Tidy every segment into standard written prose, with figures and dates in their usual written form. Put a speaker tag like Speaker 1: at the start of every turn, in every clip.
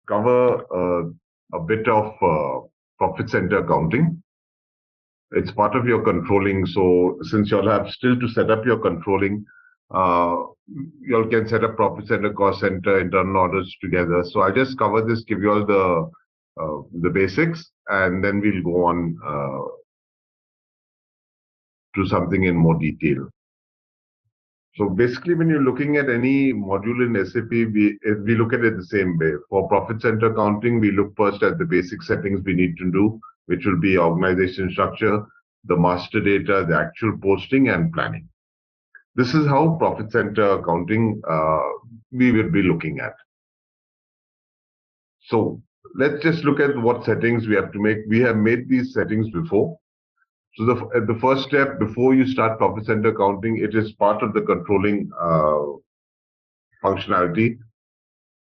Speaker 1: cover a bit of profit center accounting. It's part of your controlling. So since you'll have still to set up your controlling, you all can set up profit center, cost center, internal orders together. So I'll just cover this, give you all the basics, and then we'll go on to something in more detail. So basically, when you're looking at any module in SAP, we look at it the same way. For profit center accounting, we look first at the basic settings we need to do, which will be organization structure, the master data, the actual posting, and planning. This is how profit center accounting we will be looking at. So let's just look at what settings we have to make. We have made these settings before. So the first step before you start profit center accounting, it is part of the controlling functionality.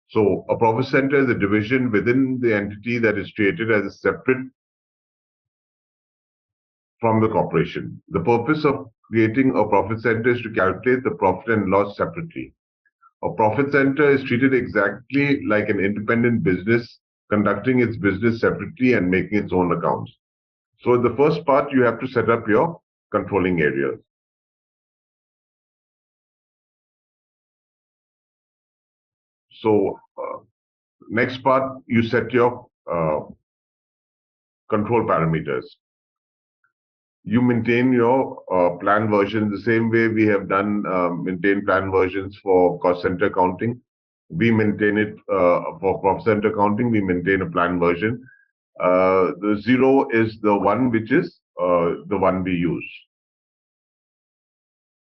Speaker 1: So a profit center is a division within the entity that is treated as a separate from the corporation. The purpose of creating a profit center is to calculate the profit and loss separately. A profit center is treated exactly like an independent business, conducting its business separately and making its own accounts. So the first part, you have to set up your controlling areas. So next part, you set your control parameters. You maintain your plan version the same way we have done maintain plan versions for cost center accounting. We maintain it for profit center accounting. We maintain a plan version. The 0 is the one which is the one we use.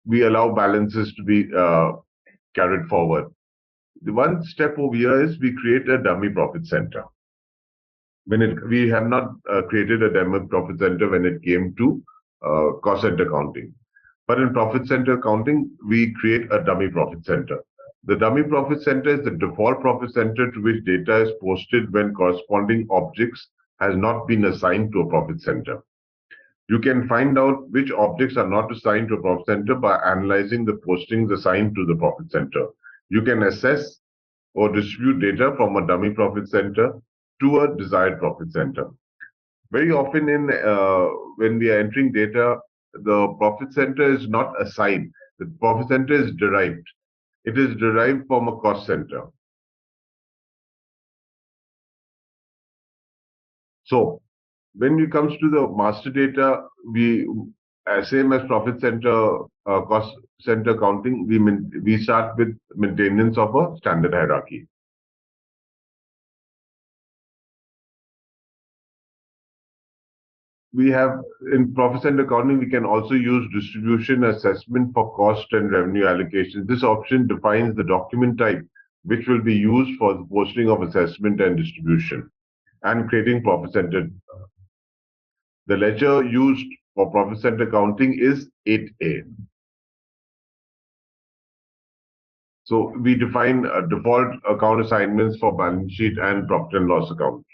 Speaker 1: We allow balances to be carried forward. The one step over here is we create a dummy profit center. We have not created a dummy profit center when it came to cost center accounting. But in profit center accounting, we create a dummy profit center. The dummy profit center is the default profit center to which data is posted when corresponding objects has not been assigned to a profit center. You can find out which objects are not assigned to a profit center by analyzing the postings assigned to the profit center. You can assess or distribute data from a dummy profit center to a desired profit center. Very often when we are entering data, the profit center is not assigned. The profit center is derived. It is derived from a cost center. So when it comes to the master data, we same as profit center, cost center accounting, we start with maintenance of a standard hierarchy. We have in profit center accounting, we can also use distribution assessment for cost and revenue allocation. This option defines the document type which will be used for the posting of assessment and distribution and creating profit center. The ledger used for profit center accounting is 8A. So we define default account assignments for balance sheet and profit and loss account.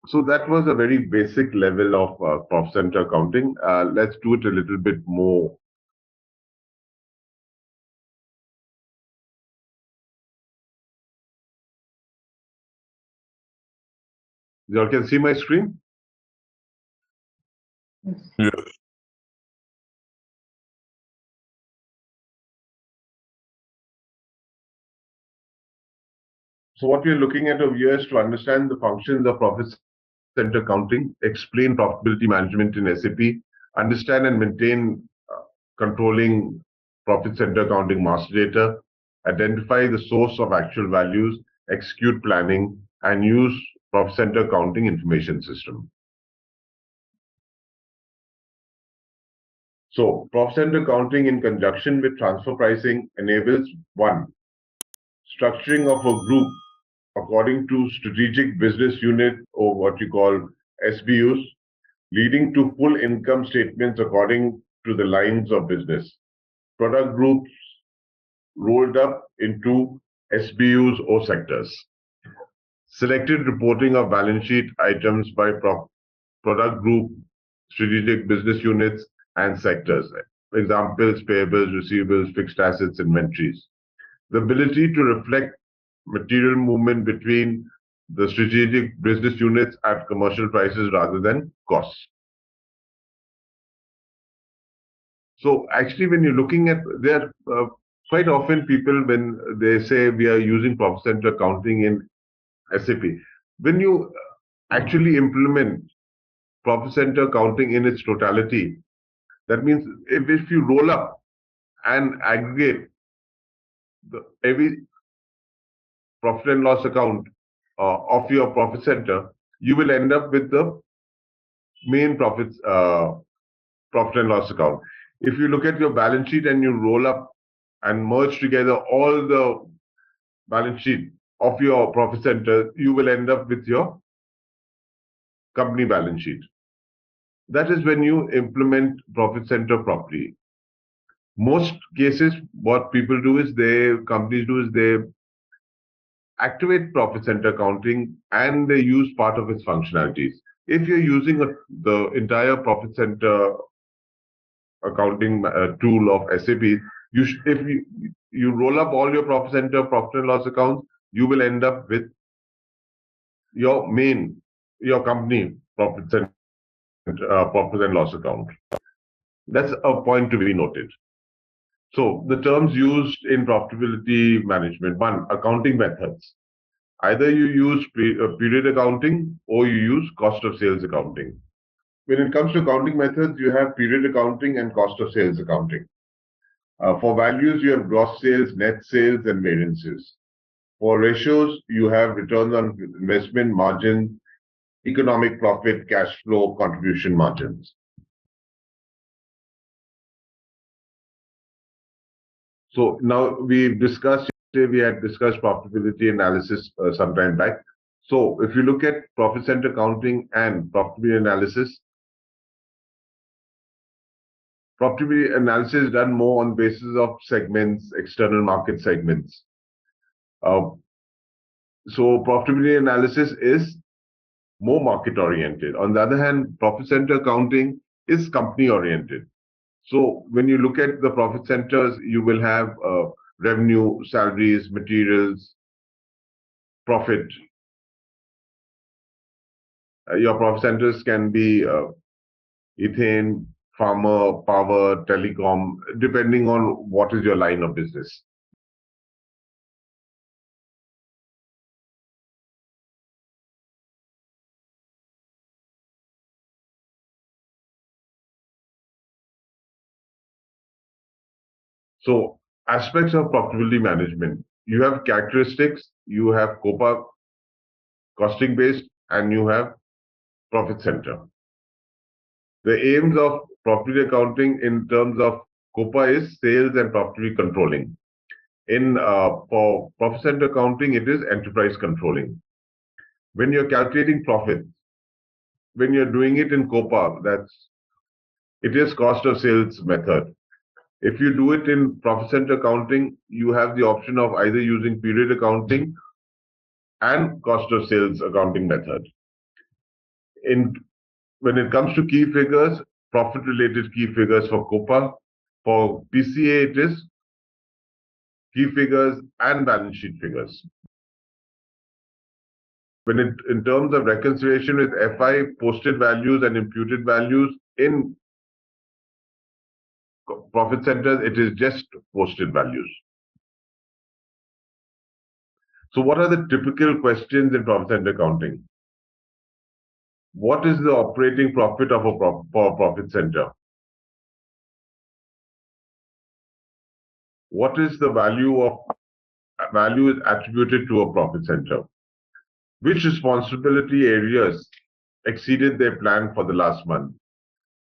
Speaker 1: So that was a very basic level of profit center accounting. Let's do it a little bit more. You all can see my screen?
Speaker 2: Yes.
Speaker 1: So what we're looking at over here is to understand the functions of profit center accounting, explain profitability management in SAP, understand and maintain controlling profit center accounting master data, identify the source of actual values, execute planning, and use profit center accounting information system. So profit center accounting in conjunction with transfer pricing enables 1. Structuring of a group according to strategic business unit or what you call SBUs, leading to full income statements according to the lines of business. Product groups rolled up into SBUs or sectors. Selected reporting of balance sheet items by product group, strategic business units, and sectors. Examples, payables, receivables, fixed assets, inventories. The ability to reflect material movement between the strategic business units at commercial prices rather than costs. So actually, when you're looking at there, quite often people, when they say we are using profit center accounting in SAP, when you actually implement profit center accounting in its totality, that means if you roll up and aggregate every profit and loss account of your profit center, you will end up with the main profit and loss account. If you look at your balance sheet and you roll up and merge together all the balance sheet of your profit center, you will end up with your company balance sheet. That is when you implement profit center properly. Most cases, what people do is companies do is they activate profit center accounting and they use part of its functionalities. If you're using the entire profit center accounting tool of SAP, if you roll up all your profit center profit and loss accounts, you will end up with your company profit and loss account. That's a point to be noted. So the terms used in profitability management: one, accounting methods. Either you use period accounting or you use cost of sales accounting. When it comes to accounting methods, you have period accounting and cost of sales accounting. For values, you have gross sales, net sales, and variances. For ratios, you have returns on investment, margin, economic profit, cash flow, contribution margins. So now we had discussed profitability analysis some time back. So if you look at profit center accounting and profitability analysis is done more on the basis of segments, external market segments. So profitability analysis is more market oriented. On the other hand, profit center accounting is company oriented. So when you look at the profit centers, you will have revenue, salaries, materials, profit. Your profit centers can be ethane, pharma, power, telecom, depending on what is your line of business. So aspects of profitability management: you have characteristics, you have COPA, costing based, and you have profit center. The aims of profitability accounting in terms of COPA is sales and profitability controlling. For profit center accounting, it is enterprise controlling. When you're calculating profits, when you're doing it in COPA, it is cost of sales method. If you do it in profit center accounting, you have the option of either using period accounting and cost of sales accounting method. When it comes to key figures, profit-related key figures for COPA. For PCA, it is key figures and balance sheet figures. In terms of reconciliation with FI, posted values and imputed values in profit centers, it is just posted values. So what are the typical questions in profit center accounting? What is the operating profit of a profit center? What is the value is attributed to a profit center? Which responsibility areas exceeded their plan for the last month?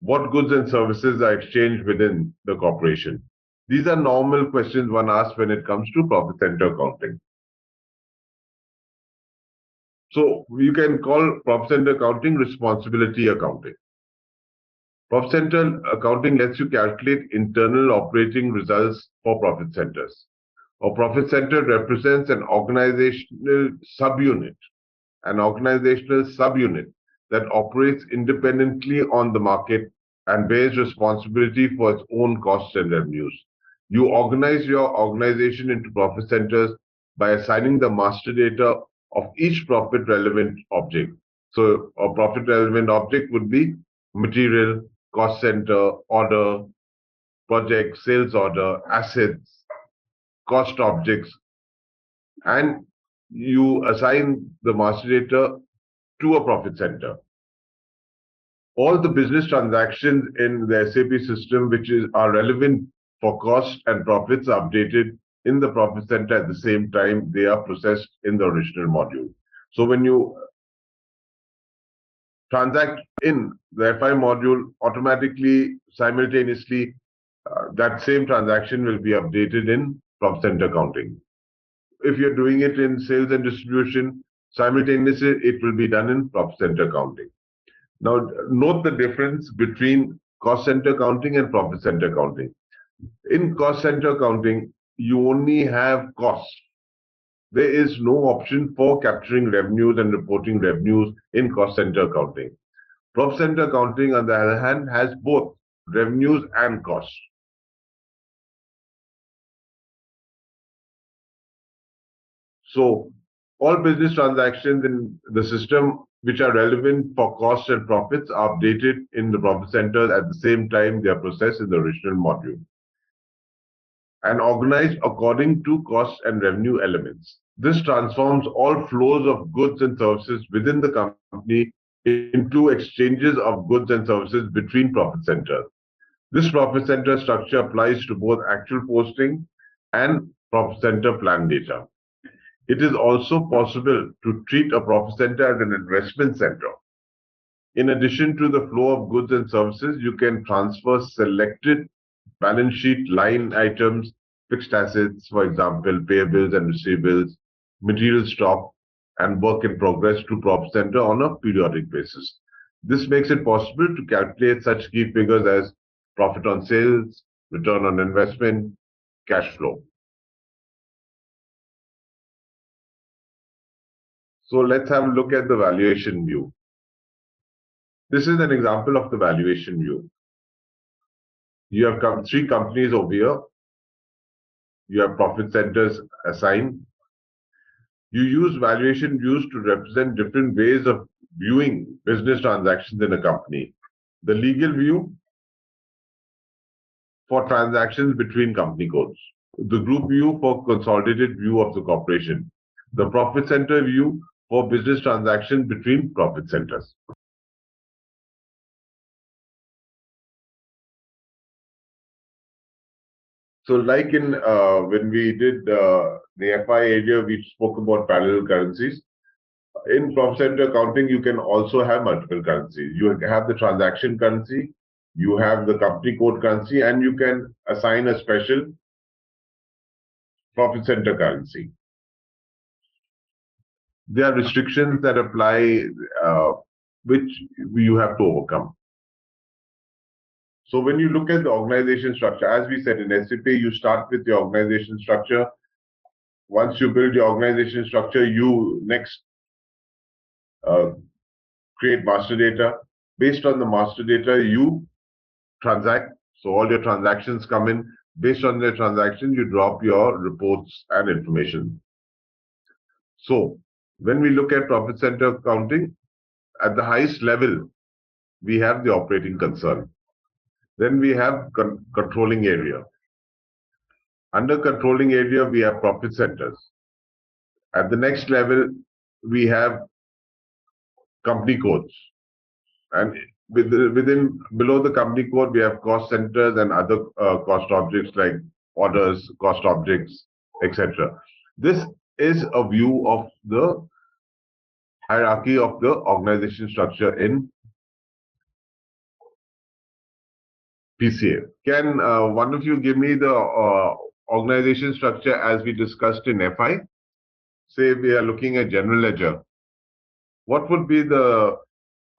Speaker 1: What goods and services are exchanged within the corporation? These are normal questions one asks when it comes to profit center accounting. So you can call profit center accounting responsibility accounting. Profit center accounting lets you calculate internal operating results for profit centers. A profit center represents an organizational subunit that operates independently on the market and bears responsibility for its own costs and revenues. You organize your organization into profit centers by assigning the master data of each profit relevant object. So a profit relevant object would be material, cost center, order, project, sales order, assets, cost objects, and you assign the master data to a profit center. All the business transactions in the SAP system are relevant for cost and profits are updated in the profit center at the same time they are processed in the original module. So when you transact in the FI module, automatically, simultaneously, that same transaction will be updated in profit center accounting. If you're doing it in sales and distribution, simultaneously, it will be done in profit center accounting. Now, note the difference between cost center accounting and profit center accounting. In cost center accounting, you only have costs. There is no option for capturing revenues and reporting revenues in cost center accounting. Profit center accounting, on the other hand, has both revenues and costs. So, all business transactions in the system which are relevant for costs and profits are updated in the profit center at the same time they are processed in the original module and organized according to cost and revenue elements. This transforms all flows of goods and services within the company into exchanges of goods and services between profit centers. This profit center structure applies to both actual posting and profit center plan data. It is also possible to treat a profit center as an investment center. In addition to the flow of goods and services, you can transfer selected balance sheet line items, fixed assets, for example, payables and receivables, material stock, and work in progress to profit center on a periodic basis. This makes it possible to calculate such key figures as profit on sales, return on investment, cash flow. So let's have a look at the valuation view. This is an example of the valuation view. You have three companies over here. You have profit centers assigned. You use valuation views to represent different ways of viewing business transactions in a company. The legal view for transactions between company codes. The group view for consolidated view of the corporation. The profit center view for business transactions between profit centers. So like in when we did the FI area, we spoke about parallel currencies. In profit center accounting, you can also have multiple currencies. You have the transaction currency, you have the company code currency, and you can assign a special profit center currency. There are restrictions that apply which you have to overcome. So when you look at the organization structure, as we said in SAP, you start with the organization structure. Once you build your organization structure, you next create master data. Based on the master data, you transact. So all your transactions come in. Based on the transaction, you drop your reports and information. So when we look at profit center accounting, at the highest level, we have the operating concern. Then we have controlling area. Under controlling area, we have profit centers. At the next level, we have company codes. And below the company code, we have cost centers and other cost objects like orders, cost objects, etc. This is a view of the hierarchy of the organization structure in PCA. Can one of you give me the organization structure as we discussed in FI? Say we are looking at general ledger. What would be the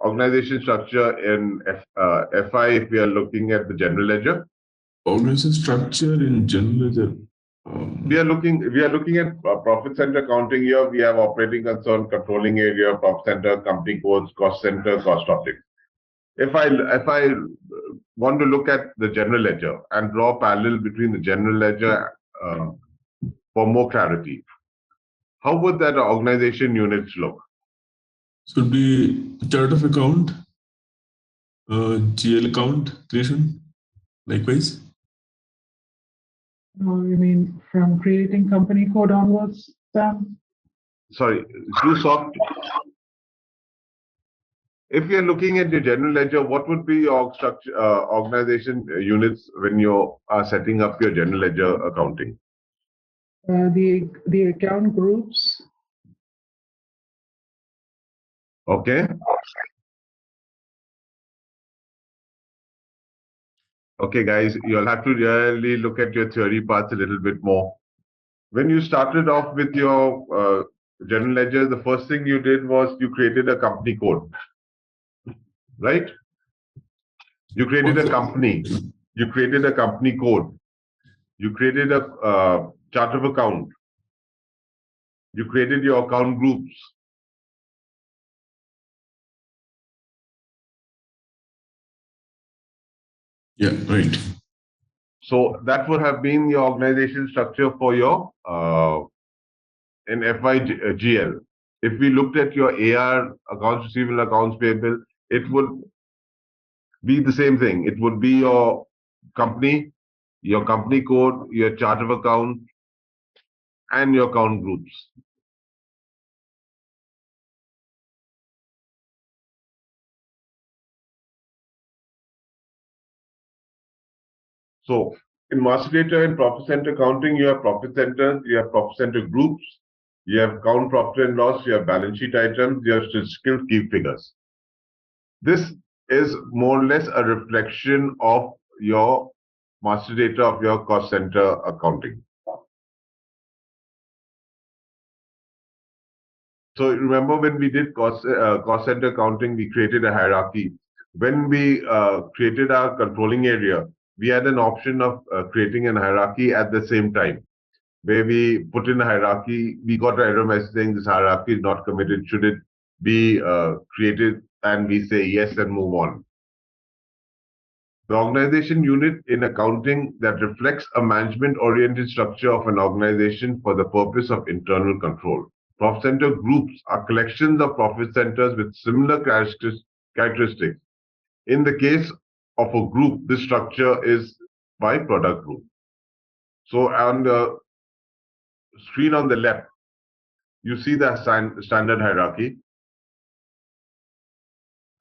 Speaker 1: organization structure in FI if we are looking at the general ledger?
Speaker 2: Organization structure in general ledger.
Speaker 1: We are looking at profit center accounting here. We have operating concern, controlling area, profit center, company codes, cost center, cost objects. If I want to look at the general ledger and draw a parallel between the general ledger for more clarity, how would that organization units look?
Speaker 2: Should be chart of account, GL account creation, likewise.
Speaker 3: You mean from creating company code onwards, Sam?
Speaker 1: Sorry, too soft. If you're looking at your general ledger, what would be your structure, organization units when you are setting up your general ledger accounting?
Speaker 3: The account groups.
Speaker 1: Okay. Okay, guys, you'll have to really look at your theory parts a little bit more. When you started off with your general ledger, the first thing you did was you created a company code, right? You created a company. You created a company code. You created a chart of account. You created your account groups.
Speaker 2: Yeah, right.
Speaker 1: So that would have been your organization structure for your in FIGL. If we looked at your AR, accounts receivable, accounts payable, it would be the same thing. It would be your company code, your chart of account, and your account groups. So in Master Data and Profit Center accounting, you have profit centers, you have profit center groups, you have count profit and loss, you have balance sheet items, you have statistical key figures. This is more or less a reflection of your master data of your cost center accounting. So remember when we did cost center accounting, we created a hierarchy. When we created our controlling area, we had an option of creating an hierarchy at the same time. Where we put in a hierarchy, we got an error message saying this hierarchy is not committed. Should it be created? And we say yes and move on. The organization unit in accounting that reflects a management-oriented structure of an organization for the purpose of internal control. Profit center groups are collections of profit centers with similar characteristics. In the case of a group, this structure is by product group. So on the screen on the left, you see the standard hierarchy.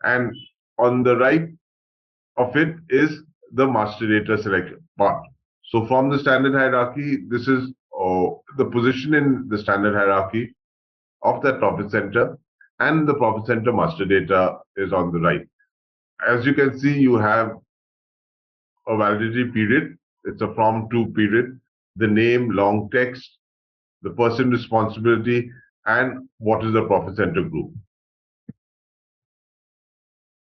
Speaker 1: And on the right of it is the master data selection part. So from the standard hierarchy, this is the position in the standard hierarchy of that profit center, and the profit center master data is on the right. As you can see, you have a validity period. It's a from to period, the name, long text, the person responsibility, and what is the profit center group.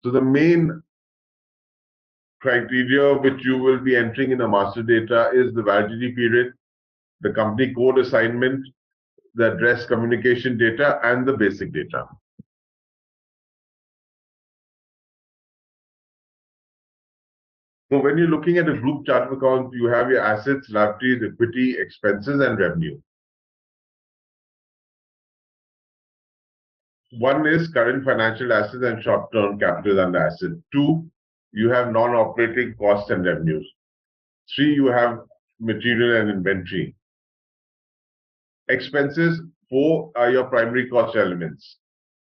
Speaker 1: So the main criteria which you will be entering in a master data is the validity period, the company code assignment, the address communication data, and the basic data. So when you're looking at a group chart of accounts, you have your assets, liabilities, equity, expenses, and revenue. One is current financial assets and short-term capital and assets. Two, you have non-operating costs and revenues. Three, you have material and inventory. Expenses, four are your primary cost elements.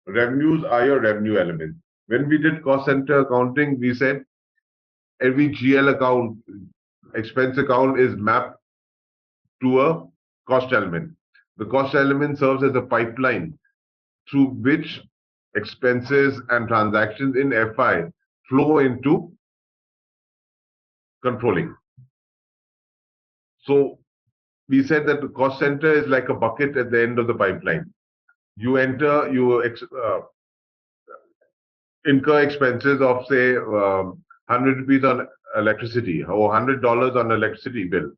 Speaker 1: Revenues are your revenue elements. When we did cost center accounting, we said every GL account, expense account is mapped to a cost element. The cost element serves as a pipeline through which expenses and transactions in FI flow into controlling. So we said that the cost center is like a bucket at the end of the pipeline. You enter, you incur expenses of say 100 rupees on electricity or $100 on electricity bill.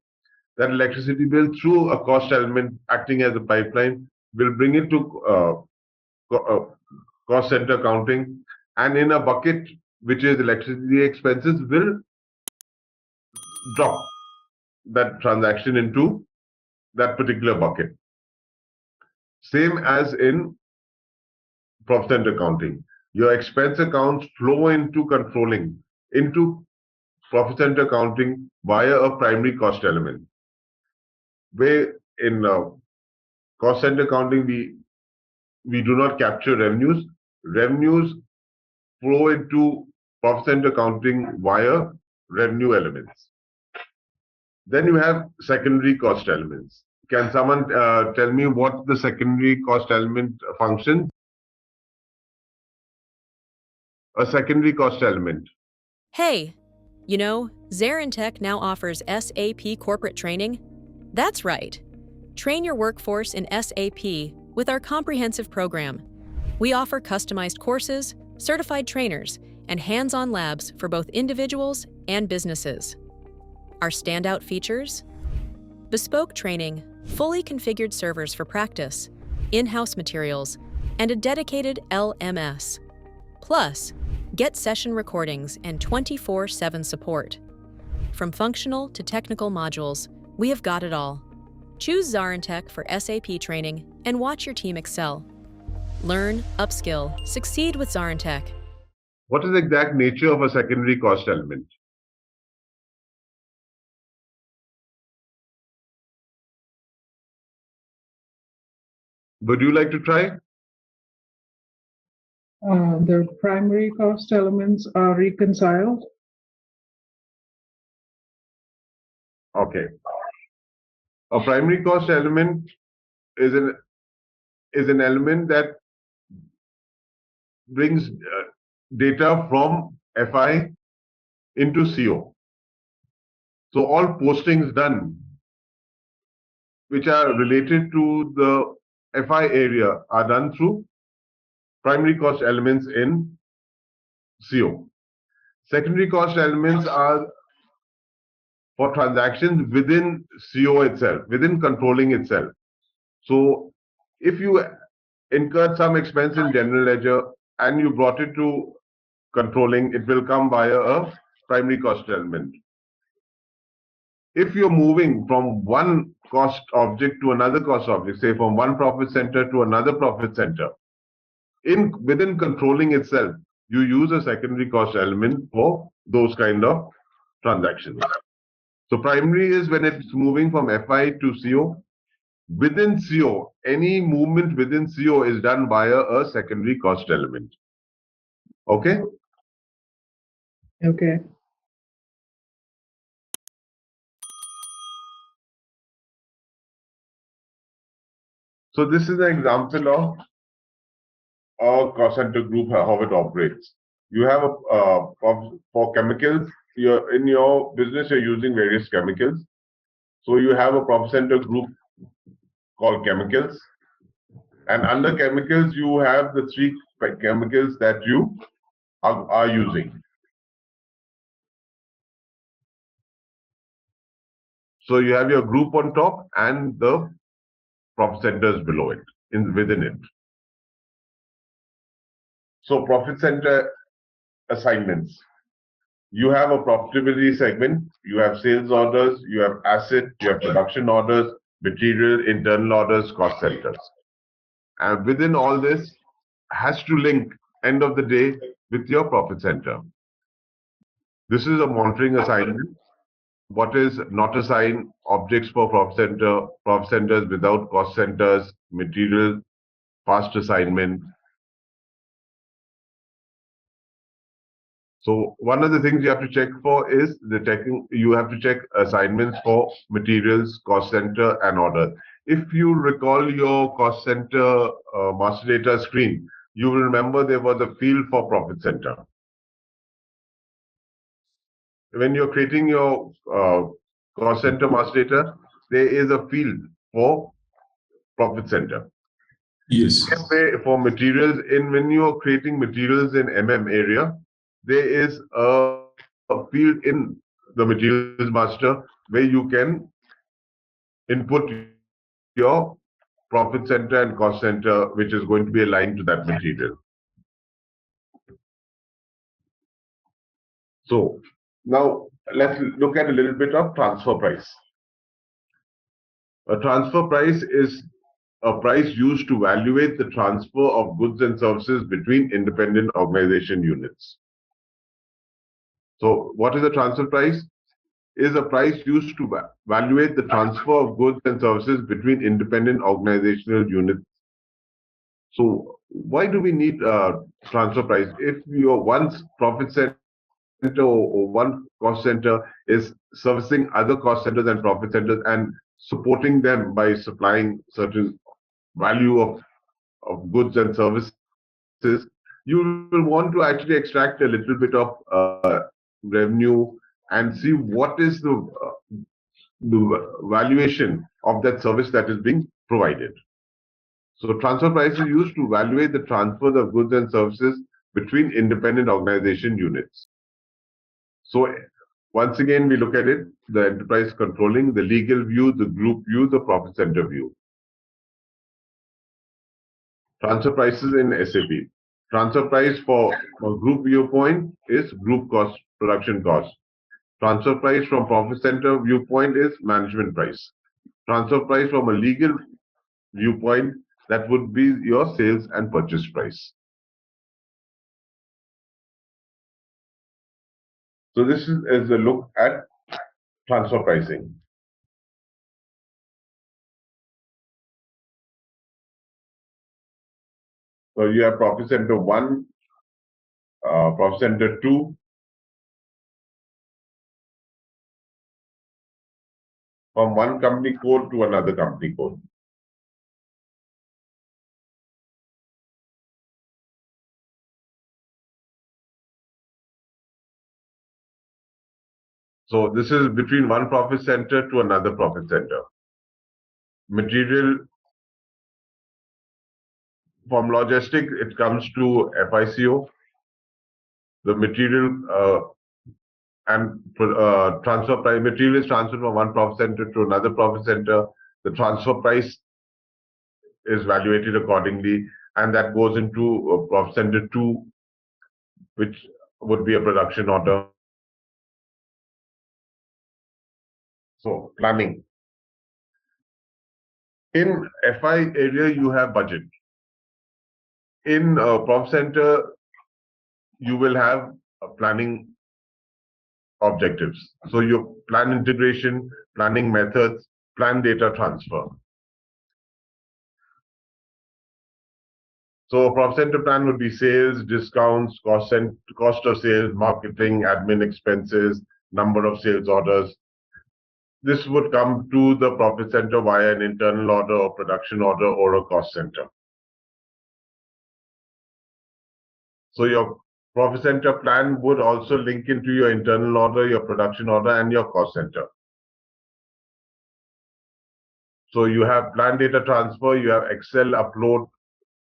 Speaker 1: That electricity bill through a cost element acting as a pipeline will bring it to cost center accounting, and in a bucket which is electricity expenses will drop that transaction into that particular bucket. Same as in profit center accounting. Your expense accounts flow into controlling, into profit center accounting via a primary cost element. Where in cost center accounting, we do not capture revenues. Revenues flow into profit center accounting via revenue elements. Then you have secondary cost elements. Can someone tell me what the secondary cost element functions? A secondary cost element.
Speaker 4: Hey, you know, ZaranTech now offers SAP Corporate Training. That's right. Train your workforce in SAP with our comprehensive program. We offer customized courses, certified trainers, and hands-on labs for both individuals and businesses. Our standout features? Bespoke training, fully configured servers for practice, in-house materials, and a dedicated LMS. Plus, get session recordings and 24/7 support. From functional to technical modules, we have got it all. Choose ZaranTech for SAP training and watch your team excel. Learn, upskill, succeed with ZaranTech.
Speaker 1: What is the exact nature of a secondary cost element? Would you like to try?
Speaker 3: The primary cost elements are reconciled.
Speaker 1: Okay. A primary cost element is an element that brings data from FI into CO. So all postings done which are related to the FI area are done through primary cost elements in CO. Secondary cost elements are for transactions within CO itself, within controlling itself. So if you incurred some expense in general ledger and you brought it to controlling, it will come via a primary cost element. If you're moving from one cost object to another cost object, say from one profit center to another profit center, within controlling itself, you use a secondary cost element for those kind of transactions. So primary is when it's moving from FI to CO. Within CO, any movement within CO is done via a secondary cost element. Okay?
Speaker 3: Okay.
Speaker 1: So this is an example of a cost center group, how it operates. You have for chemicals, in your business, you're using various chemicals. So you have a profit center group called chemicals. And under chemicals, you have the three chemicals that you are using. So you have your group on top and the profit centers below it, within it. So profit center assignments. You have a profitability segment, you have sales orders, you have asset, you have production orders, material, internal orders, cost centers. And within all this has to link, end of the day, with your profit center. This is a monitoring assignment. What is not assigned? Objects for profit centers without cost centers, material, fast assignment. So one of the things you have to check for is you have to check assignments for materials, cost center, and order. If you recall your cost center master data screen, you will remember there was a field for profit center. When you're creating your cost center master data, there is a field for profit center.
Speaker 2: Yes.
Speaker 1: For materials, when you're creating materials in area, there is a field in the materials master where you can input your profit center and cost center, which is going to be aligned to that material. So now let's look at a little bit of transfer price. A transfer price is a price used to evaluate the transfer of goods and services between independent organization units. So what is a transfer price? Is a price used to evaluate the transfer of goods and services between independent organizational units. So why do we need a transfer price? If your one profit center or one cost center is servicing other cost centers and profit centers and supporting them by supplying certain value of goods and services, you will want to actually extract a little bit of revenue and see what is the valuation of that service that is being provided. So transfer price is used to evaluate the transfer of goods and services between independent organization units. So once again, we look at it, the enterprise controlling, the legal view, the group view, the profit center view. Transfer prices in SAP. Transfer price for a group viewpoint is group cost, production cost. Transfer price from profit center viewpoint is management price. Transfer price from a legal viewpoint, that would be your sales and purchase price. So this is a look at transfer pricing. So you have profit center 1, profit center 2, from one company code to another company code. So this is between one profit center to another profit center. Material from logistic, it comes to FICO. The material and transfer price, material is transferred from one profit center to another profit center. The transfer price is evaluated accordingly, and that goes into profit center 2, which would be a production order. So planning. In FI area, you have budget. In profit center, you will have planning objectives. So your plan integration, planning methods, plan data transfer. So a profit center plan would be sales, discounts, cost of sales, marketing, admin expenses, number of sales orders. This would come to the profit center via an internal order or production order or a cost center. So your profit center plan would also link into your internal order, your production order, and your cost center. So you have plan data transfer, you have Excel upload,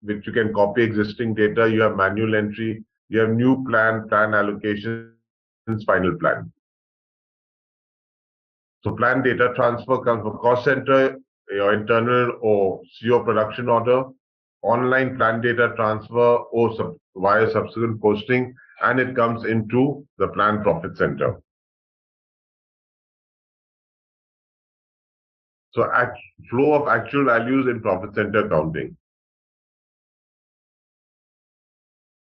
Speaker 1: which you can copy existing data, you have manual entry, you have new plan allocations, final plan. So plan data transfer comes from cost center, your internal or CO production order, online plan data transfer or via subsequent posting, and it comes into the plan profit center. So flow of actual values in profit center accounting.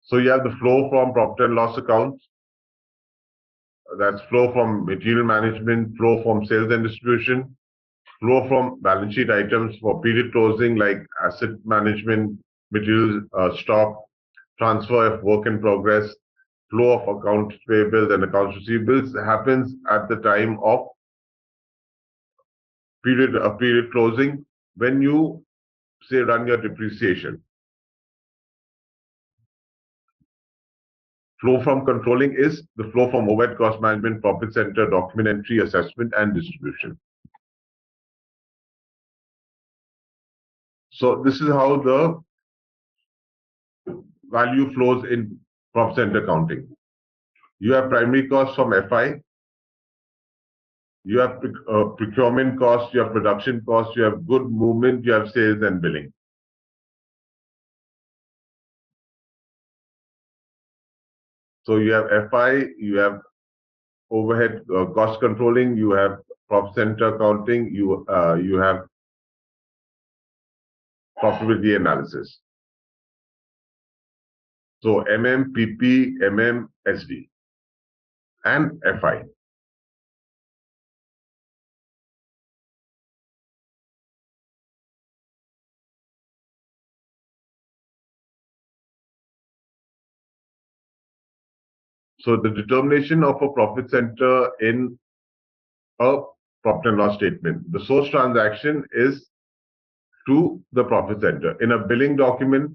Speaker 1: So you have the flow from profit and loss accounts. That's flow from material management, flow from sales and distribution, flow from balance sheet items for period closing like asset management, material stock, transfer of work in progress, flow of accounts payables and accounts receivables happens at the time of period closing when you say run your depreciation. Flow from controlling is the flow from overhead cost management, profit center, document entry, assessment, and distribution. So this is how the value flows in profit center accounting. You have primary costs from FI, you have procurement costs, you have production costs, you have good movement, you have sales and billing. So you have FI, you have overhead cost controlling, you have profit center accounting, you have profitability analysis. So MM, PP, MM, SD, and FI. So the determination of a profit center in a profit and loss statement. The source transaction is to the profit center. In a billing document,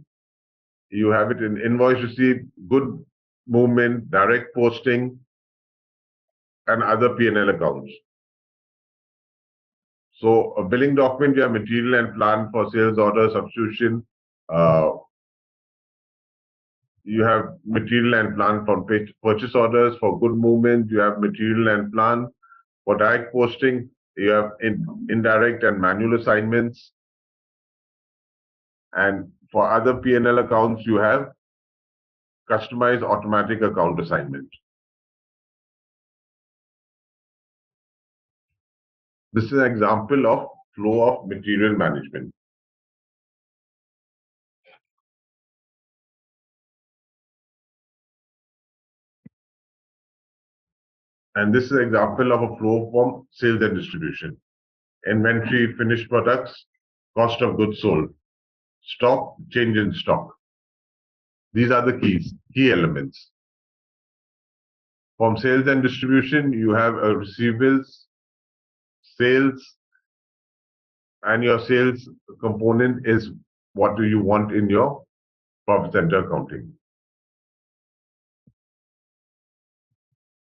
Speaker 1: you have it in invoice receipt, good movement, direct posting, and other P&L accounts. So a billing document, you have material and plant for sales order substitution. You have material and plant for purchase orders. For good movement, you have material and plant. For direct posting, you have indirect and manual assignments. And for other P&L accounts, you have customized automatic account assignment. This is an example of flow of material management. And this is an example of a flow from sales and distribution. Inventory, finished products, cost of goods sold, stock, change in stock. These are the key elements. From sales and distribution, you have a receivables, sales, and your sales component is what do you want in your profit center accounting.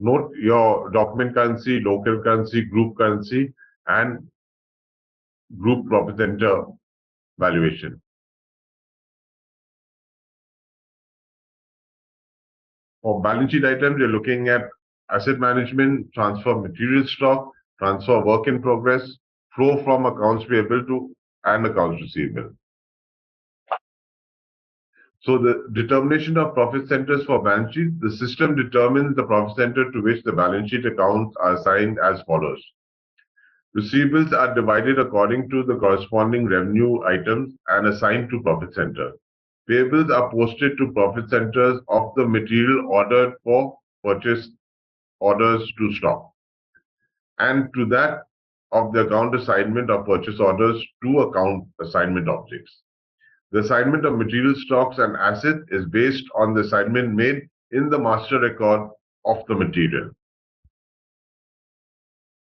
Speaker 1: Note your document currency, local currency, group currency, and group profit center valuation. For balance sheet items, you're looking at asset management, transfer of material stock, transfer of work in progress, flow from accounts payable to and accounts receivable. So the determination of profit centers for balance sheet, the system determines the profit center to which the balance sheet accounts are assigned as follows. Receivables are divided according to the corresponding revenue items and assigned to profit center. Payables are posted to profit centers of the material ordered for purchase orders to stock, and to that of the account assignment of purchase orders to account assignment objects. The assignment of material stocks and assets is based on the assignment made in the master record of the material.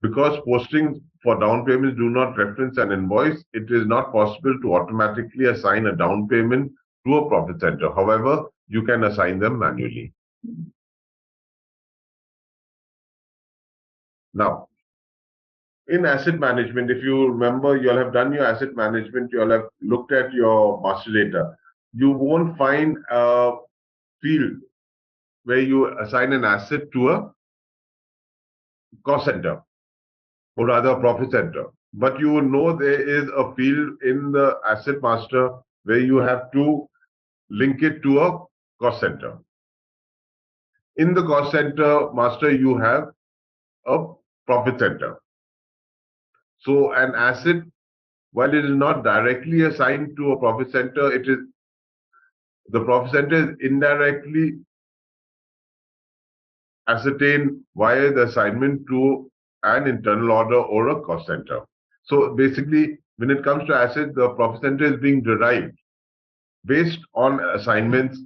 Speaker 1: Because postings for down payments do not reference an invoice, it is not possible to automatically assign a down payment to a profit center. However, you can assign them manually. Now, in asset management, if you remember, you'll have done your asset management, you'll have looked at your master data. You won't find a field where you assign an asset to a cost center, or rather a profit center. But you will know there is a field in the asset master where you have to link it to a cost center. In the cost center master, you have a profit center. So an asset, while it is not directly assigned to a profit center, it is the profit center is indirectly ascertained via the assignment to an internal order or a cost center. So basically, when it comes to assets, the profit center is being derived based on assignments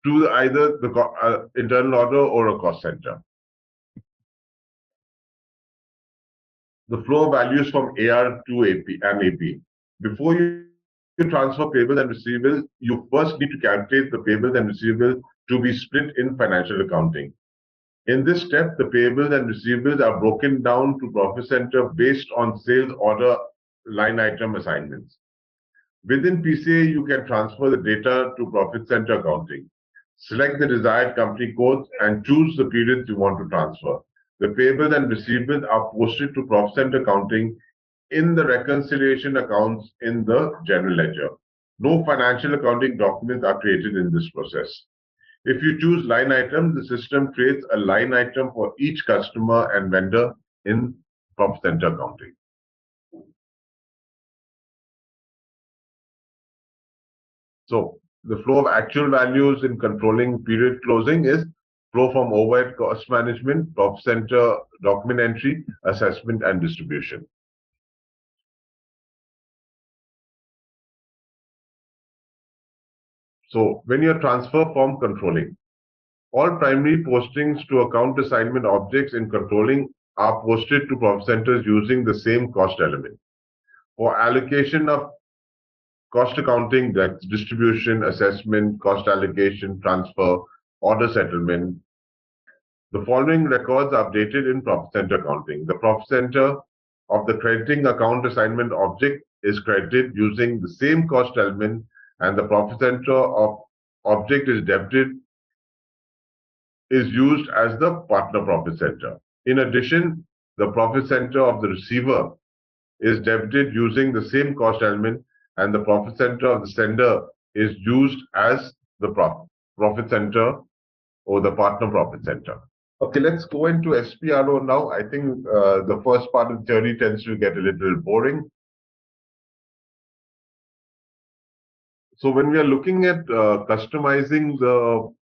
Speaker 1: to either the internal order or a cost center. The flow of values from AR to AP and AP. Before you transfer payables and receivables, you first need to calculate the payables and receivables to be split in financial accounting. In this step, the payables and receivables are broken down to profit center based on sales order line item assignments. Within PCA, you can transfer the data to profit center accounting. Select the desired company codes and choose the periods you want to transfer. The payables and receivables are posted to profit center accounting in the reconciliation accounts in the general ledger. No financial accounting documents are created in this process. If you choose line items, the system creates a line item for each customer and vendor in profit center accounting. So the flow of actual values in controlling period closing is flow from overhead cost management, profit center, document entry, assessment, and distribution. So when you transfer from controlling, all primary postings to account assignment objects in controlling are posted to profit centers using the same cost element. For allocation of cost accounting, that's distribution, assessment, cost allocation, transfer, order settlement. The following records are updated in profit center accounting. The profit center of the crediting account assignment object is credited using the same cost element, and the profit center of object is debited is used as the partner profit center. In addition, the profit center of the receiver is debited using the same cost element, and the profit center of the sender is used as the profit center or the partner profit center. Okay, let's go into SPRO now. I think the first part of the theory tends to get a little boring. So when we are looking at customizing the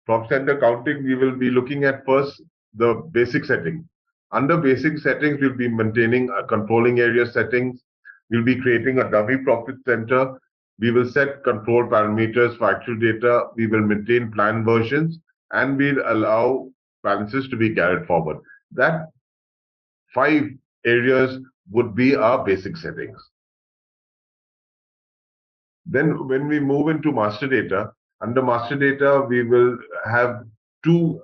Speaker 1: profit center accounting, we will be looking at first the basic setting. Under basic settings, we'll be maintaining a controlling area settings. We'll be creating a dummy profit center. We will set control parameters for actual data. We will maintain plan versions, and we'll allow balances to be carried forward. That 5 areas would be our basic settings. Then when we move into master data, under master data, we will have 2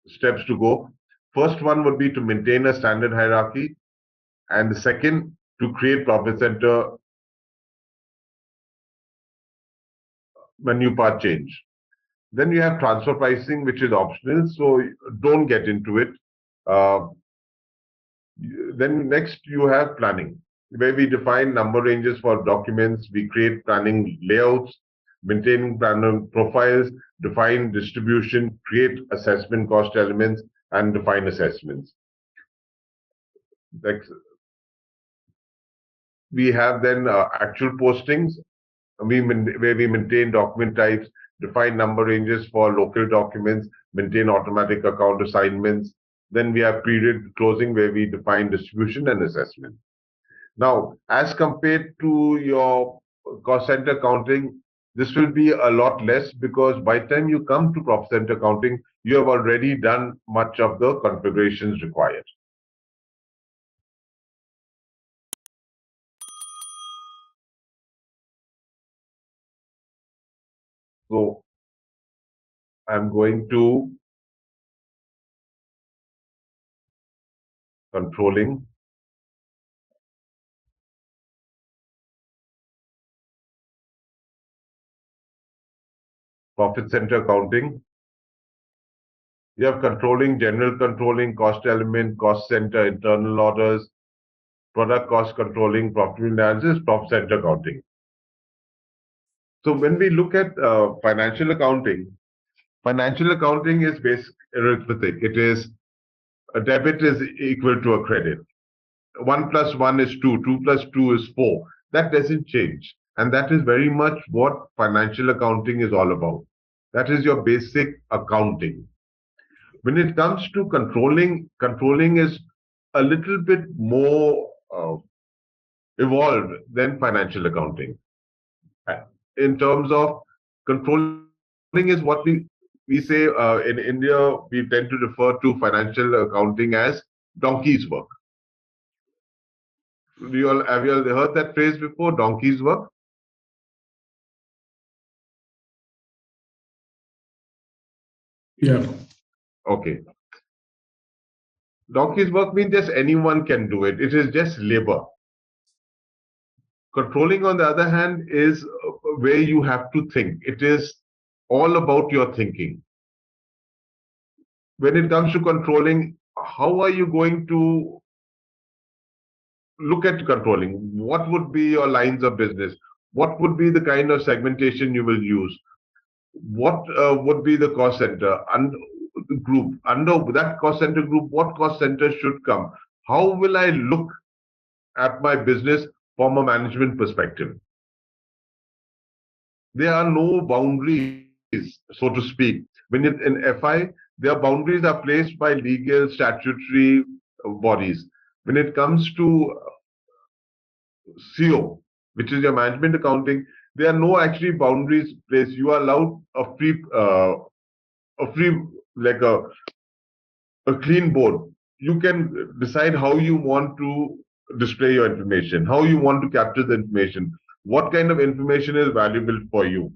Speaker 1: steps to go. First one would be to maintain a standard hierarchy, and the second to create profit center menu path change. Then you have transfer pricing, which is optional, so don't get into it. Then next you have planning, where we define number ranges for documents, we create planning layouts, maintain planner profiles, define distribution, create assessment cost elements, and define assessments. We have then actual postings, where we maintain document types, define number ranges for local documents, maintain automatic account assignments. Then we have period closing, where we define distribution and assessment. Now, as compared to your cost center accounting, this will be a lot less, because by the time you come to profit center accounting, you have already done much of the configurations required. So I'm going to controlling. Profit center accounting. You have controlling, general controlling, cost element, cost center, internal orders, product cost controlling, profit analysis, profit center accounting. So when we look at financial accounting is basic arithmetic. It is a debit is equal to a credit. 1 plus 1 is 2, 2 plus 2 is 4. That doesn't change. And that is very much what financial accounting is all about. That is your basic accounting. When it comes to controlling is a little bit more evolved than financial accounting. In terms of controlling is what we say in India, we tend to refer to financial accounting as donkey's work. Have you all heard that phrase before, donkey's work?
Speaker 2: Yeah.
Speaker 1: Okay. Donkey's work means just anyone can do it. It is just labor. Controlling, on the other hand, is where you have to think. It is all about your thinking. When it comes to controlling, how are you going to look at controlling? What would be your lines of business? What would be the kind of segmentation you will use? What would be the cost center and group? Under that cost center group, what cost center should come? How will I look at my business from a management perspective? There are no boundaries, so to speak. When in FI, their boundaries are placed by legal, statutory bodies. When it comes to CO, which is your management accounting, there are no actually boundaries placed. You are allowed a free, like a clean board. You can decide how you want to display your information, how you want to capture the information, what kind of information is valuable for you.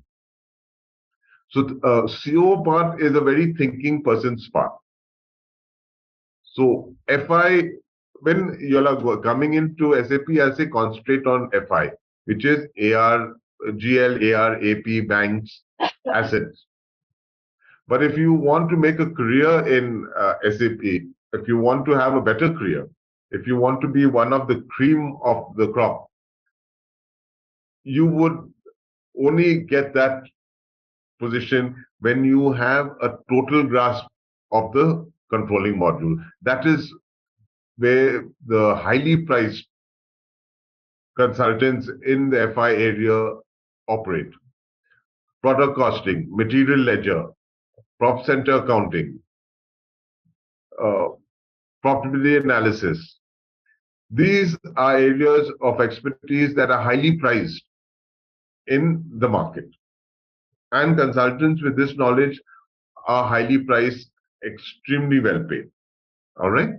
Speaker 1: So CO part is a very thinking person's part. So FI, when you are coming into SAP, I say concentrate on FI, which is AR, GL, AR, AP, banks, assets. But if you want to make a career in SAP, if you want to have a better career, if you want to be one of the cream of the crop, you would only get that position when you have a total grasp of the controlling module. That is where the highly priced consultants in the FI area operate. Product costing, material ledger, prop center accounting, uh, profitability analysis. These are areas of expertise that are highly prized in the market. And consultants with this knowledge are highly priced, extremely well paid. All right.